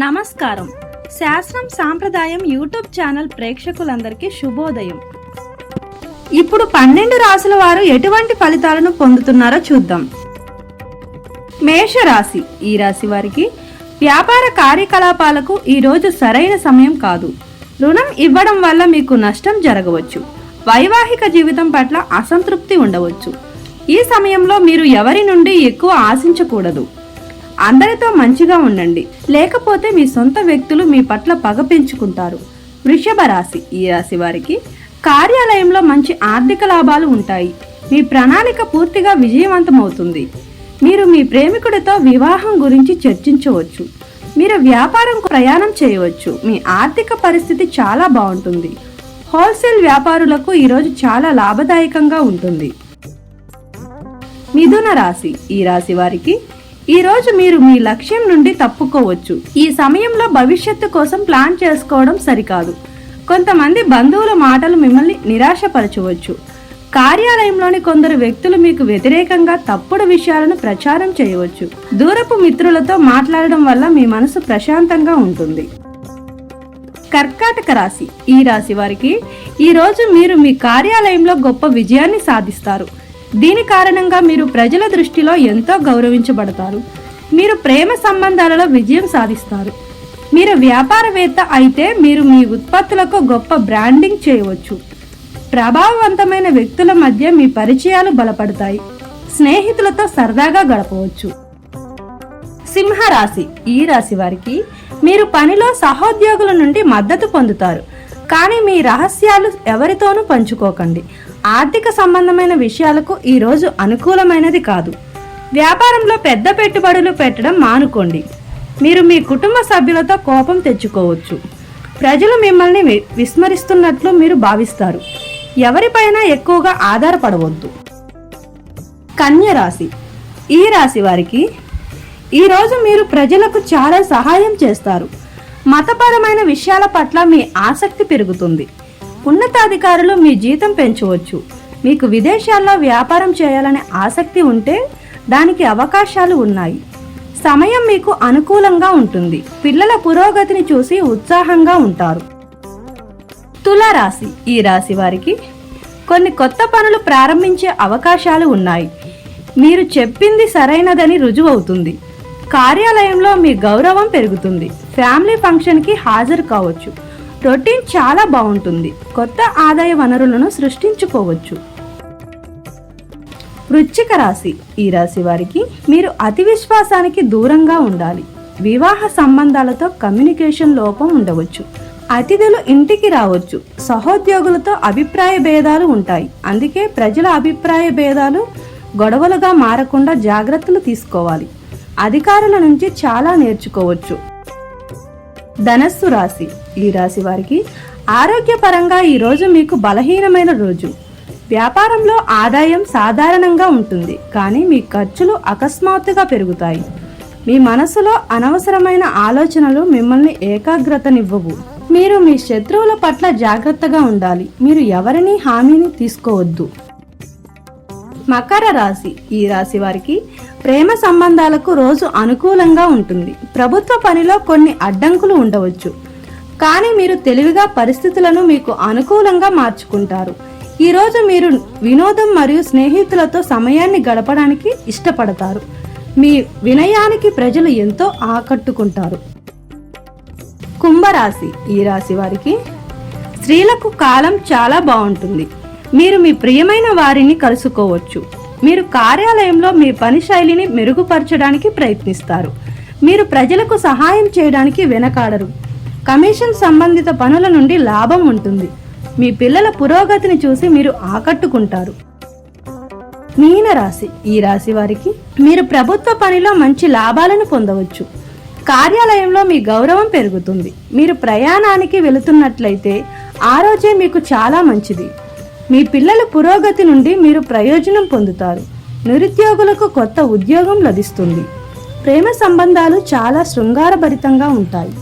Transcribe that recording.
నమస్కారం. శాస్త్రం సాంప్రదాయం యూట్యూబ్ ఛానల్ ప్రేక్షకులందరికీ శుభోదయం. ఇప్పుడు 12 రాశుల వారు ఎటువంటి ఫలితాలను పొందుతున్నారో చూద్దాం. మేషరాశి. ఈ రాశి వారికి వ్యాపార కార్యకలాపాలకు ఈ రోజు సరైన సమయం కాదు. రుణం ఇవ్వడం వల్ల మీకు నష్టం జరగవచ్చు. వైవాహిక జీవితం పట్ల అసంతృప్తి ఉండవచ్చు. ఈ సమయంలో మీరు ఎవరి నుండి ఎక్కువ ఆశించకూడదు. అందరితో మంచిగా ఉండండి, లేకపోతే మీ సొంత వ్యక్తులు మీ పట్ల పగ పెంచుకుంటారు. వృషభ రాశి. ఈ రాశి వారికి కార్యాలయంలో మంచి ఆర్థిక లాభాలు ఉంటాయి. మీ ప్రణాళిక పూర్తిగా విజయవంతమవుతుంది. మీరు మీ ప్రేమికుడితో వివాహం గురించి చర్చించవచ్చు. మీరు వ్యాపారం ప్రయాణం చేయవచ్చు. మీ ఆర్థిక పరిస్థితి చాలా బాగుంటుంది. హోల్సేల్ వ్యాపారులకు ఈరోజు చాలా లాభదాయకంగా ఉంటుంది. మిథున రాశి. ఈ రాశి వారికి ఈ రోజు మీరు మీ లక్ష్యం నుండి తప్పుకోవచ్చు. ఈ సమయంలో భవిష్యత్తు కోసం ప్లాన్ చేసుకోవడం సరికాదు. కొంతమంది బంధువుల మాటలు మిమ్మల్ని నిరాశపరచవచ్చు. కార్యాలయంలోని కొందరు వ్యక్తులు మీకు వ్యతిరేకంగా తప్పుడు విషయాలను ప్రచారం చేయవచ్చు. దూరపు మిత్రులతో మాట్లాడడం వల్ల మీ మనసు ప్రశాంతంగా ఉంటుంది. కర్కాటక రాశి. ఈ రాశి వారికి ఈ రోజు మీరు మీ కార్యాలయంలో గొప్ప విజయాన్ని సాధిస్తారు. దీని కారణంగా మీరు ప్రజల దృష్టిలో ఎంతో గౌరవించబడతారు. మీరు ప్రేమ సంబంధాలలో విజయం సాధిస్తారు. మీరు వ్యాపారవేత్త అయితే మీరు మీ ఉత్పత్తులకు గొప్ప బ్రాండింగ్ చేయవచ్చు. ప్రభావవంతమైన వ్యక్తుల మధ్య మీ పరిచయాలు బలపడతాయి. స్నేహితులతో సరదాగా గడపవచ్చు. సింహరాశి. ఈ రాశి వారికి మీరు పనిలో సహోద్యోగుల నుండి మద్దతు పొందుతారు. కానీ మీ రహస్యాలు ఎవరితోనూ పంచుకోకండి. ఆర్థిక సంబంధమైన విషయాలకు ఈ రోజు అనుకూలమైనది కాదు. వ్యాపారంలో పెద్ద పెట్టుబడులు పెట్టడం మానుకోండి. మీరు మీ కుటుంబ సభ్యులతో కోపం తెచ్చుకోవచ్చు. ప్రజలు మిమ్మల్ని విస్మరిస్తున్నట్లు మీరు భావిస్తారు. ఎవరిపైనా ఎక్కువగా ఆధారపడవద్దు. కన్య రాశి. ఈ రాశి వారికి ఈరోజు మీరు ప్రజలకు చాలా సహాయం చేస్తారు. మతపరమైన విషయాల పట్ల మీ ఆసక్తి పెరుగుతుంది. ఉన్నతాధికారులు మీ జీతం పెంచవచ్చు. మీకు విదేశాల్లో వ్యాపారం చేయాలనే ఆసక్తి ఉంటే దానికి అవకాశాలు ఉన్నాయి. సమయం మీకు అనుకూలంగా ఉంటుంది. పిల్లల పురోగతిని చూసి ఉత్సాహంగా ఉంటారు. తులారాశి. ఈ రాశి వారికి కొన్ని కొత్త పనులు ప్రారంభించే అవకాశాలు ఉన్నాయి. మీరు చెప్పింది సరైనదని రుజువవుతుంది. కార్యాలయంలో మీ గౌరవం పెరుగుతుంది. ఫ్యామిలీ ఫంక్షన్కి హాజరు కావచ్చు. రొటీన్ చాలా బాగుంటుంది. కొత్త ఆదాయ వనరులను సృష్టించుకోవచ్చు. వృశ్చిక రాశి. ఈ రాశి వారికి మీరు అతి విశ్వాసానికి దూరంగా ఉండాలి. వివాహ సంబంధాలతో కమ్యూనికేషన్ లోపం ఉండవచ్చు. అతిథులు ఇంటికి రావచ్చు. సహోద్యోగులతో అభిప్రాయ భేదాలు ఉంటాయి. అందుకే ప్రజల అభిప్రాయ భేదాలు గొడవలుగా మారకుండా జాగ్రత్తలు తీసుకోవాలి. అధికారుల నుంచి చాలా నేర్చుకోవచ్చు. ధనస్సు రాశి. ఈ రాశి వారికి ఆరోగ్యపరంగా ఈ రోజు మీకు బలహీనమైన రోజు. వ్యాపారంలో ఆదాయం సాధారణంగా ఉంటుంది, కానీ మీ ఖర్చులు అకస్మాత్తుగా పెరుగుతాయి. మీ మనసులో అనవసరమైన ఆలోచనలు మిమ్మల్ని ఏకాగ్రతనివ్వవు. మీరు మీ శత్రువుల పట్ల జాగ్రత్తగా ఉండాలి. మీరు ఎవరిని హామీని తీసుకోవద్దు. మకర రాశి. ఈ రాశి వారికి ప్రేమ సంబంధాలకు రోజు అనుకూలంగా ఉంటుంది. ప్రభుత్వ పనిలో కొన్ని అడ్డంకులు ఉండవచ్చు, కానీ మీరు తెలివిగా పరిస్థితులను మీకు అనుకూలంగా మార్చుకుంటారు. ఈ రోజు మీరు వినోదం మరియు స్నేహితులతో సమయాన్ని గడపడానికి ఇష్టపడతారు. మీ వినయానికి ప్రజలు ఎంతో ఆకట్టుకుంటారు. కుంభరాశి. ఈ రాశి వారికి స్త్రీలకు కాలం చాలా బాగుంటుంది. మీరు మీ ప్రియమైన వారిని కలుసుకోవచ్చు. మీరు కార్యాలయంలో మీ పని శైలిని మెరుగుపరచడానికి ప్రయత్నిస్తారు. మీరు ప్రజలకు సహాయం చేయడానికి వెనకాడరు. కమిషన్ సంబంధిత పనుల నుండి లాభం ఉంటుంది. మీ పిల్లల పురోగతిని చూసి మీరు ఆకట్టుకుంటారు. మీనరాశి. ఈ రాశి వారికి మీరు ప్రభుత్వ పనిలో మంచి లాభాలను పొందవచ్చు. కార్యాలయంలో మీ గౌరవం పెరుగుతుంది. మీరు ప్రయాణానికి వెళుతున్నట్లయితే ఆ రోజే మీకు చాలా మంచిది. మీ పిల్లల పురోగతి నుండి మీరు ప్రయోజనం పొందుతారు. నిరుద్యోగులకు కొత్త ఉద్యోగం లభిస్తుంది. ప్రేమ సంబంధాలు చాలా శృంగారభరితంగా ఉంటాయి.